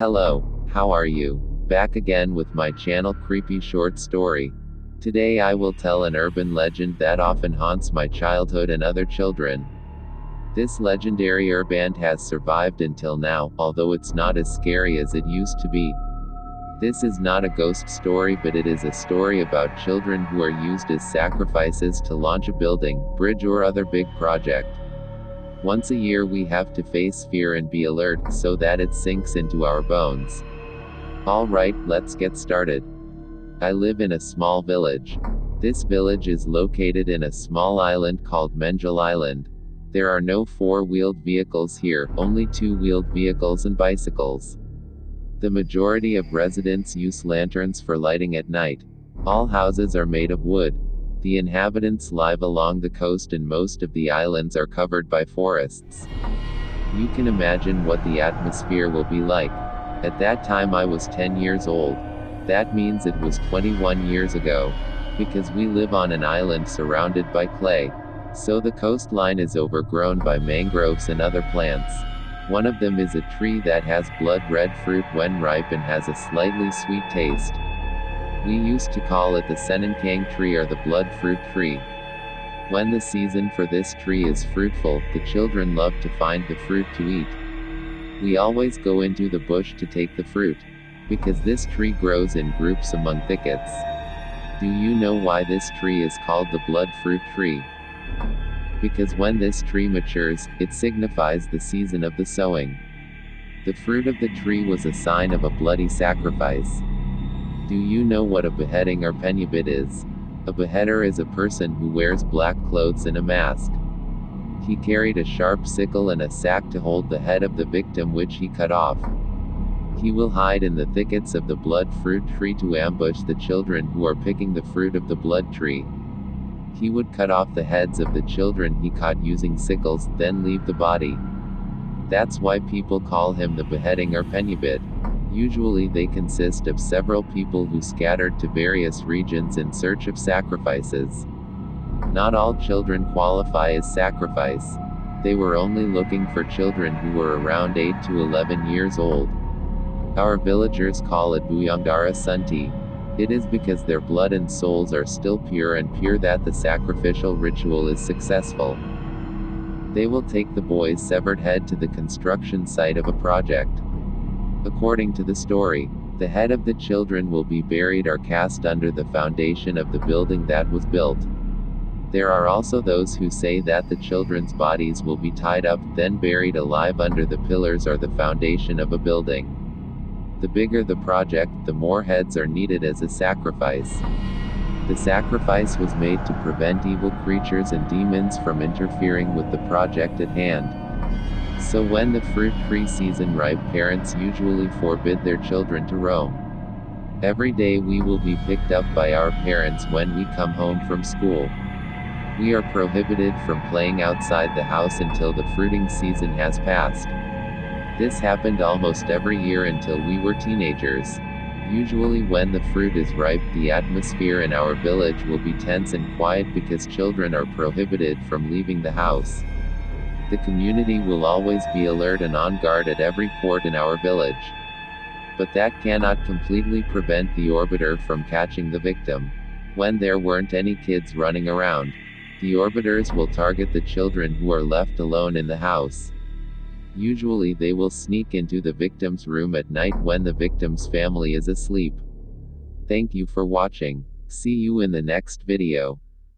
Hello, how are you? Back again with my channel Creepy Short Story. Today I will tell an urban legend that often haunts my childhood and other children. This legendary urban has survived until now, although it's not as scary as it used to be. This is not a ghost story, but it is a story about children who are used as sacrifices to launch a building, bridge or other big project. Once a year we have to face fear and be alert, so that it sinks into our bones. Alright, let's get started. I live in a small village. This village is located in a small island called Menjal Island. There are no four-wheeled vehicles here, only two-wheeled vehicles and bicycles. The majority of residents use lanterns for lighting at night. All houses are made of wood. The inhabitants live along the coast and most of the islands are covered by forests. You can imagine what the atmosphere will be like. At that time I was 10 years old. That means it was 21 years ago. Because we live on an island surrounded by clay. So the coastline is overgrown by mangroves and other plants. One of them is a tree that has blood red fruit when ripe and has a slightly sweet taste. We used to call it the Senenkang tree or the blood fruit tree. When the season for this tree is fruitful, the children love to find the fruit to eat. We always go into the bush to take the fruit. Because this tree grows in groups among thickets. Do you know why this tree is called the blood fruit tree? Because when this tree matures, it signifies the season of the sowing. The fruit of the tree was a sign of a bloody sacrifice. Do you know what a beheading or penyabit is? A beheader is a person who wears black clothes and a mask. He carried a sharp sickle and a sack to hold the head of the victim which he cut off. He will hide in the thickets of the blood fruit tree to ambush the children who are picking the fruit of the blood tree. He would cut off the heads of the children he caught using sickles, then leave the body. That's why people call him the beheading or penyabit. Usually they consist of several people who scattered to various regions in search of sacrifices. Not all children qualify as sacrifice. They were only looking for children who were around 8 to 11 years old. Our villagers call it Buyangdara Sunti. It is because their blood and souls are still pure that the sacrificial ritual is successful. They will take the boy's severed head to the construction site of a project. According to the story, the head of the children will be buried or cast under the foundation of the building that was built. There are also those who say that the children's bodies will be tied up, then buried alive under the pillars or the foundation of a building. The bigger the project, the more heads are needed as a sacrifice. The sacrifice was made to prevent evil creatures and demons from interfering with the project at hand. So when the fruit tree season ripe, parents usually forbid their children to roam. Every day we will be picked up by our parents when we come home from school. We are prohibited from playing outside the house until the fruiting season has passed. This happened almost every year until we were teenagers. Usually when the fruit is ripe, the atmosphere in our village will be tense and quiet because children are prohibited from leaving the house. The community will always be alert and on guard at every port in our village. But that cannot completely prevent the orbiter from catching the victim. When there weren't any kids running around, the orbiters will target the children who are left alone in the house. Usually they will sneak into the victim's room at night when the victim's family is asleep. Thank you for watching. See you in the next video.